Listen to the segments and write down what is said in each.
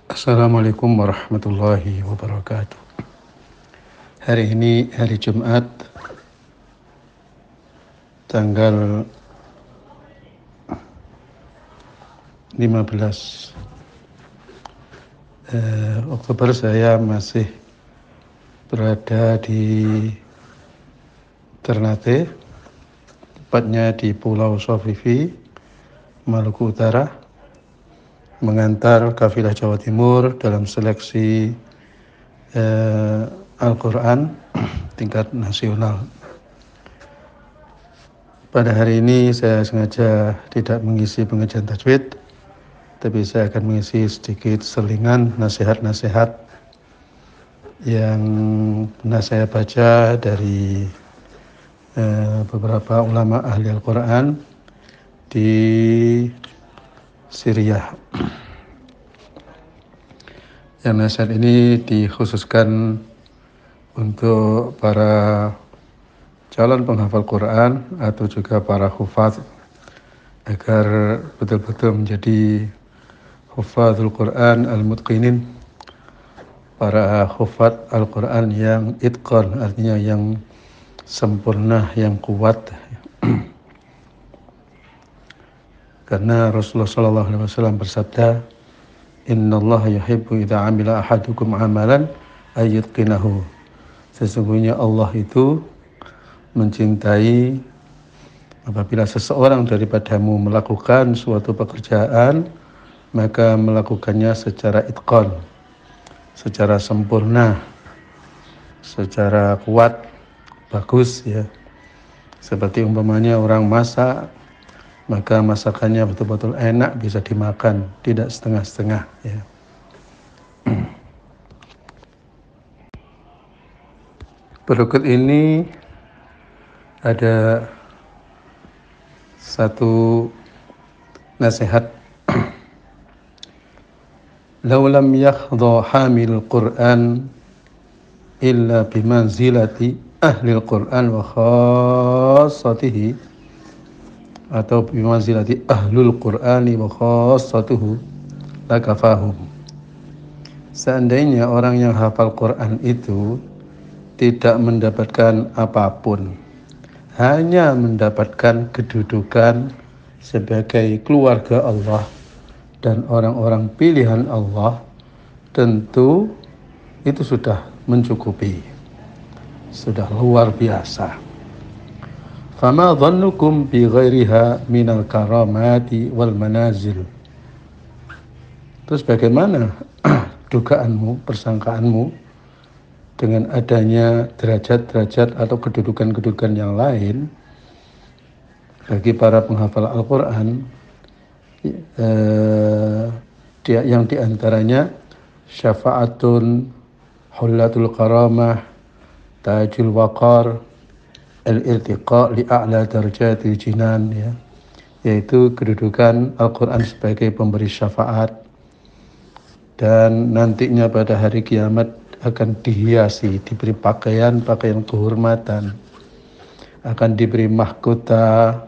Assalamualaikum warahmatullahi wabarakatuh. Hari ini hari Jumat, tanggal 15 Oktober. Saya masih berada di Ternate, tepatnya di Pulau Sofifi, Maluku Utara, mengantar kafilah Jawa Timur dalam seleksi Al-Quran tingkat nasional. Pada hari ini saya sengaja tidak mengisi pengajian tajwid, tapi saya akan mengisi sedikit selingan nasihat-nasihat yang pernah saya baca dari beberapa ulama ahli Al-Quran di Syria. Yang nasihat ini dikhususkan untuk para calon penghafal Quran atau juga para hufaz, agar betul-betul menjadi hufazul Quran al-mutqinin, para hufaz Al-Quran yang itqan, artinya yang sempurna, yang kuat. Karena Rasulullah SAW bersabda, Innallaha yuhibbu idza amila ahadukum amalan ayyutqinahu. Sesungguhnya Allah itu mencintai apabila seseorang daripadamu melakukan suatu pekerjaan, maka melakukannya secara itqan, secara sempurna, secara kuat, bagus ya. Seperti umpamanya orang masak, maka masakannya betul-betul enak, bisa dimakan, tidak setengah-setengah ya. Berikut ini ada satu nasihat. Lau lam yakhdha hamil Qur'an illa bimanzilati ahli al-Qur'an wa khassatihi, atau bimanzilati ahlul Qur'ani wa khassatuhu lakafahum. Seandainya orang yang hafal Quran itu tidak mendapatkan apapun, hanya mendapatkan kedudukan sebagai keluarga Allah dan orang-orang pilihan Allah, tentu itu sudah mencukupi, sudah luar biasa. Fama dhannukum bi ghairiha minal karamati wal manazil. Terus bagaimana dugaanmu, persangkaanmu dengan adanya derajat-derajat atau kedudukan-kedudukan yang lain bagi para penghafal Al-Quran, yang diantaranya syafa'atun, hullatul karamah, tajul waqar, al-irtiqa li'a'la darajatil jinan ya, yaitu kedudukan Al-Quran sebagai pemberi syafaat, dan nantinya pada hari kiamat akan dihiasi, diberi pakaian-pakaian kehormatan, akan diberi mahkota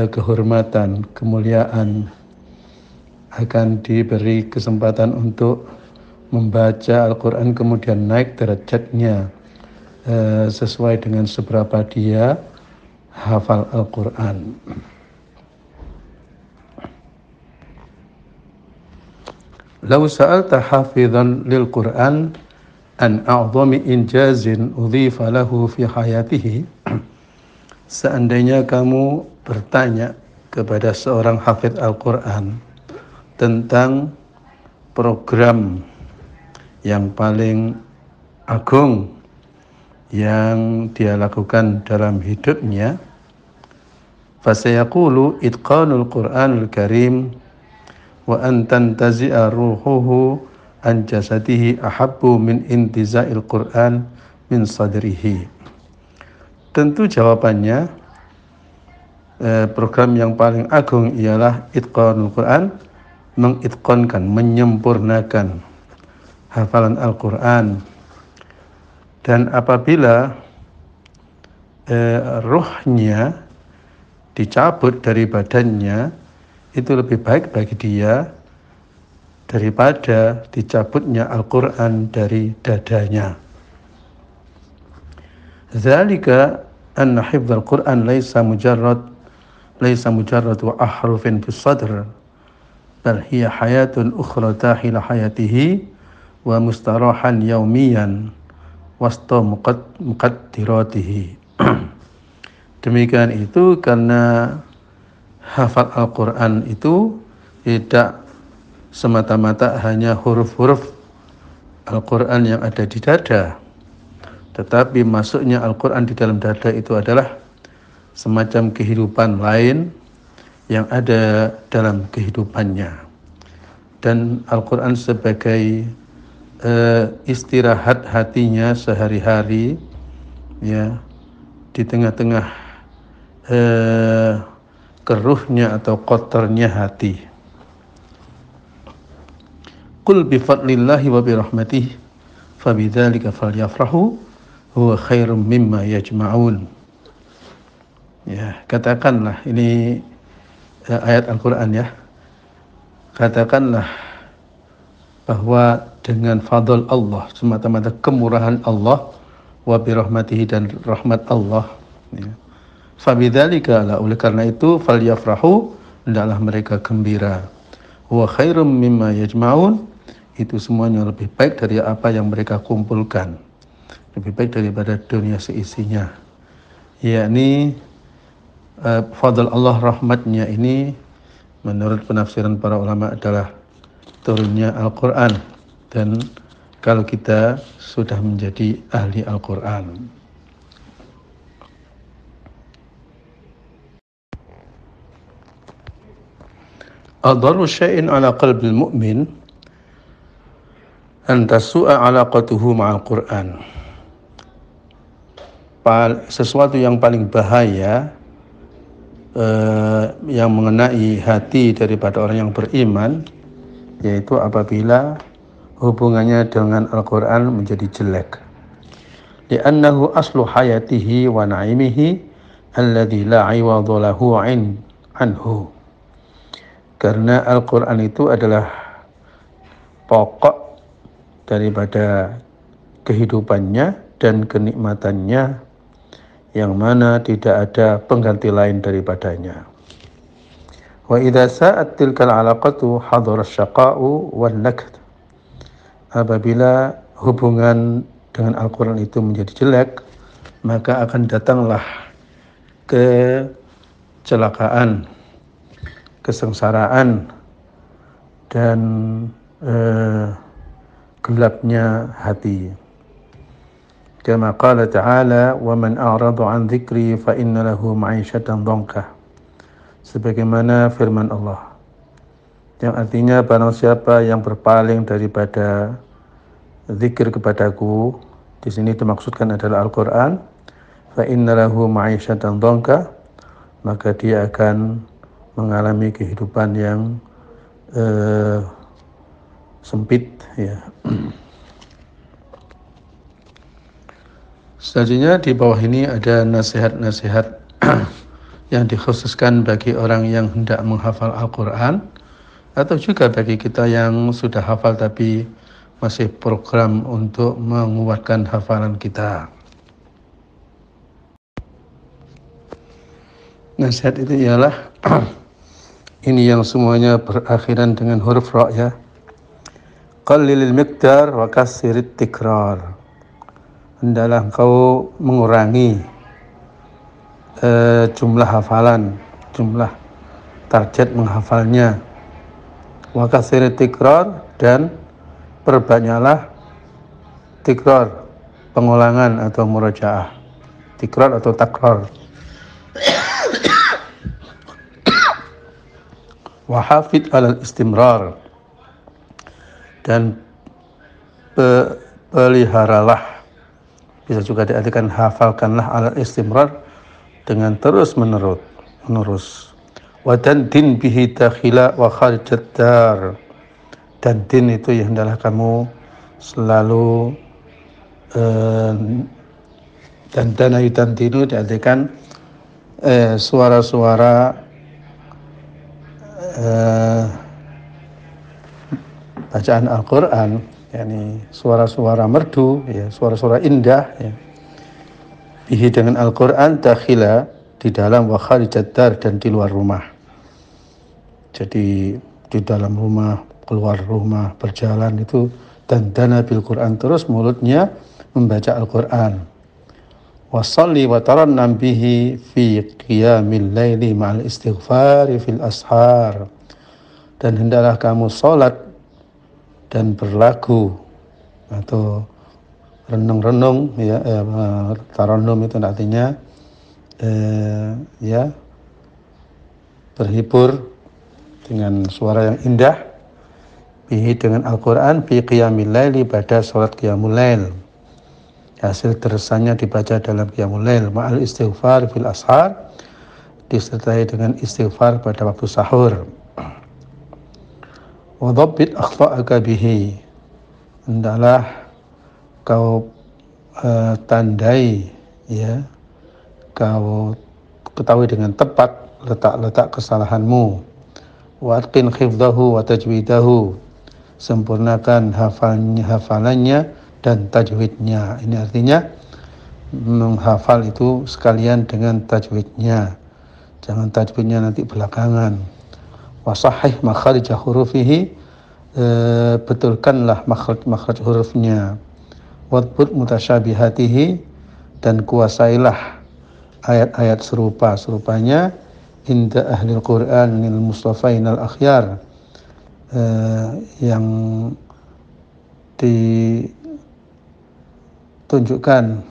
kehormatan, kemuliaan, akan diberi kesempatan untuk membaca Al-Quran, kemudian naik derajatnya sesuai dengan seberapa dia hafal Al-Quran. Lau sa'alta hafidhan lil Quran an a'zami injazin udhifa lahu fi hayatihi, seandainya kamu bertanya kepada seorang hafidh Al-Quran tentang program yang paling agung yang dia lakukan dalam hidupnya, fasayaqulu itqanul Qur'anul Karim wa an tantazi'a ruhuhu an jasadihi ahabbu min intiza'il Qur'an min sadrihi. Tentu jawabannya program yang paling agung ialah itqanul Qur'an, mengitqankan, menyempurnakan hafalan Al-Quran. Dan apabila ruhnya dicabut dari badannya, itu lebih baik bagi dia daripada dicabutnya Al-Quran dari dadanya. Dzalika anna hifdzal Quran laisa mujarrad wa ahrufin fis sadr, bal hiya hayatun ukhra tahila hayatihi wa mustarahan yaumiyan wasta muqaddiratihi. Demikian itu karena hafal Al-Quran itu tidak semata-mata hanya huruf-huruf Al-Quran yang ada di dada, tetapi masuknya Al-Quran di dalam dada itu adalah semacam kehidupan lain yang ada dalam kehidupannya. Dan Al-Quran sebagai istirahat hatinya sehari-hari, ya, di tengah-tengah keruhnya atau kotornya hati. Qul bifadlillahi wa birahmatihi fabidzalika falyafrahu huwa khairum mimma yajma'un. Ya, katakanlah, ini ayat Al-Quran ya. Katakanlah bahwa dengan fadl Allah, semata-mata kemurahan Allah, wa birahmatihi, dan rahmat Allah, ya. Fabidzalika, oleh karena itu, falyafrahu, hendaklah mereka gembira. Huwa khairum mimma yajma'un, itu semuanya lebih baik dari apa yang mereka kumpulkan, lebih baik daripada dunia seisinya. Yakni fadl Allah, rahmatnya ini menurut penafsiran para ulama adalah turunnya Al-Quran, dan kalau kita sudah menjadi ahli Al-Quran. Adharu syai'in ala qalbil mu'min an tasu'a alaqatuhu ma'al Quran. Sesuatu yang paling bahaya yang mengenai hati daripada orang yang beriman, yaitu apabila hubungannya dengan Al-Quran menjadi jelek. Li'annahu aslu hayatihi wa na'imihi alladhi la 'iwadha lahu anhu. Karena Al-Quran itu adalah pokok daripada kehidupannya dan kenikmatannya, yang mana tidak ada pengganti lain daripadanya. Wa idza sa'at tilkal 'alaqatu hadara asy-syaqa'u wan nakd. Apabila hubungan dengan Al-Quran itu menjadi jelek, maka akan datanglah kecelakaan, kesengsaraan, dan gelapnya hati. Kama qala ta'ala, wa man a'rada 'an dzikri fa inna lahu ma'isyatan dhanka. Sebagaimana firman Allah, yang artinya barang siapa yang berpaling daripada zikir kepadaku, di sini dimaksudkan adalah Al-Quran, fa inna lahu ma'isyatan dhanka, maka dia akan mengalami kehidupan yang sempit, ya. Selanjutnya di bawah ini ada nasihat-nasihat yang dikhususkan bagi orang yang hendak menghafal Al-Quran, atau juga bagi kita yang sudah hafal tapi masih program untuk menguatkan hafalan kita. Nasihat itu ialah ini yang semuanya berakhiran dengan huruf ra, ya. Qallilil miqdar wa kassirit tikrar. Hendaklah engkau mengurangi jumlah hafalan, jumlah target menghafalnya. Wa kassirit tikrar, dan perbanyaklah tikrar, pengulangan atau murajaah. Tikrar atau takrar. Wa hafid alal istimrar, dan peliharalah, bisa juga diartikan hafalkanlah alal istimrar, dengan terus menerus. Wa din bihi dakhila wa kharijat dar, dan din itu yang hendaklah kamu selalu dan dana yudandinu diartikan suara-suara bacaan Al-Quran, yakni suara-suara merdu, ya, suara-suara indah, ya. Bihi dengan Al-Quran dakhila, di dalam, wa kharijat dar, dan di luar rumah. Jadi di dalam rumah, keluar rumah, berjalan itu dandana bil Quran, terus mulutnya membaca Al-Quran. Wasalli wa tarannam bihi fi qiyamil laili ma'al istighfari fil ashar. Dan hendaklah kamu sholat dan berlagu atau renung-renung, ya, tarannum itu artinya ya, berhibur dengan suara yang indah, bihi dengan Al-Quran, fi qiyamil laili, pada sholat qiyamul lail. Hasil terusannya dibaca dalam qiyamul lail, ma'al istighfar fil ashar, disertai dengan istighfar pada waktu sahur. Wa dhabbit akhta'aka bihi, hendaklah kau tandai, ya, kau ketahui dengan tepat letak-letak kesalahanmu. Wa atqin hifdhahu wa tajwidahu, sempurnakan hafalannya dan tajwidnya. Ini artinya menghafal itu sekalian dengan tajwidnya, jangan tajwidnya nanti belakangan. Wa sahih makharij hurufihi, betulkanlah makhraj hurufnya. Wadbut mutasyabihatihi, dan kuasailah ayat-ayat serupanya. Inda ahlil Qur'anil mustafainal akhyar, yang ditunjukkan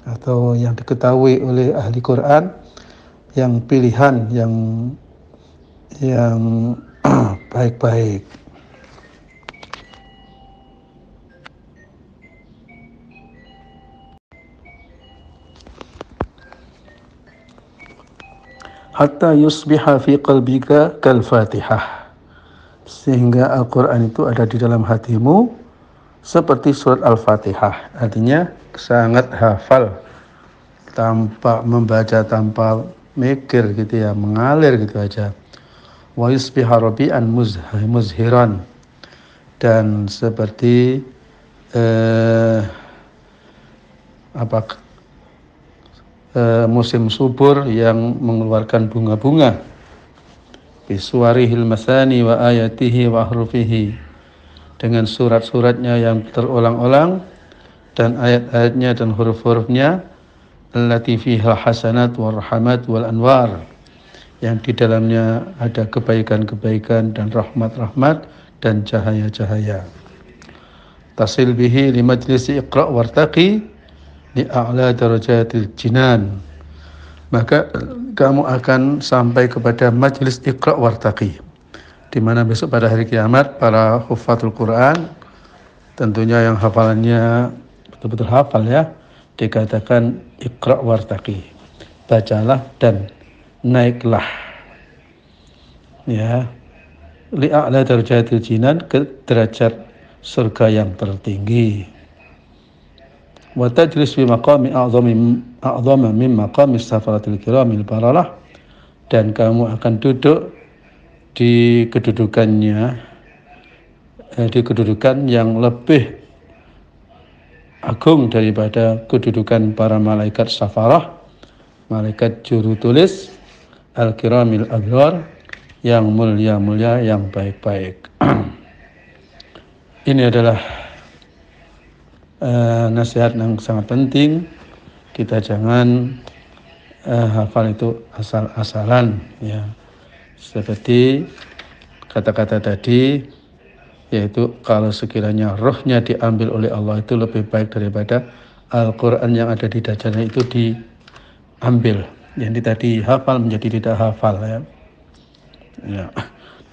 atau yang diketahui oleh ahli Quran yang pilihan, yang baik-baik. Hatta yusbiha fi qalbika kal Fatihah, sehingga Al-Quran itu ada di dalam hatimu seperti surat Al-Fatihah. Artinya sangat hafal, tanpa membaca, tanpa mikir gitu ya, mengalir gitu aja. Wa yusbiha rabi'an muzhiran, dan seperti musim subur yang mengeluarkan bunga-bunga. Bisuwarihil masani wa ayatihi wa hurfihi, dengan surat-suratnya yang terulang-ulang dan ayat-ayatnya dan huruf-hurufnya. Allati fiha hasanat wal rahmat wal anwar, yang di dalamnya ada kebaikan-kebaikan dan rahmat-rahmat dan cahaya-cahaya. Tasil bihi li majlisi iqra' wartaqi li a'la darajatil jinan, maka kamu akan sampai kepada majlis iqra' wartaqi, di mana besok pada hari kiamat para hufatul Quran, tentunya yang hafalannya betul-betul hafal ya, dikatakan iqra' wartaqi, bacalah dan naiklah, ya, li a'la darajatil jinan, ke derajat surga yang tertinggi. Wa tajlis fi maqami a'zama min maqami safaratil kiramil baralah, dan kamu akan duduk di kedudukan yang lebih agung daripada kedudukan para malaikat safarah, malaikat juru tulis, al-kiramil abrar, yang mulia-mulia, yang baik-baik. Ini adalah nasihat yang sangat penting. Kita jangan hafal itu asal-asalan, ya. Seperti kata-kata tadi, yaitu kalau sekiranya rohnya diambil oleh Allah itu lebih baik daripada Al-Quran yang ada di dajjalnya itu diambil. Yang tadi hafal menjadi tidak hafal, ya. Ya.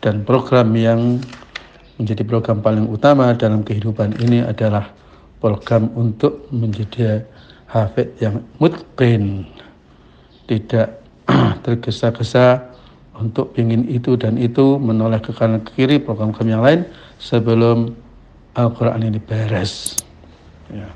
Dan program yang menjadi program paling utama dalam kehidupan ini adalah program untuk menjadi hafid yang mutqin, tidak tergesa-gesa untuk ingin itu dan itu, menoleh ke kanan ke kiri program-program yang lain sebelum Al-Quran ini beres, ya.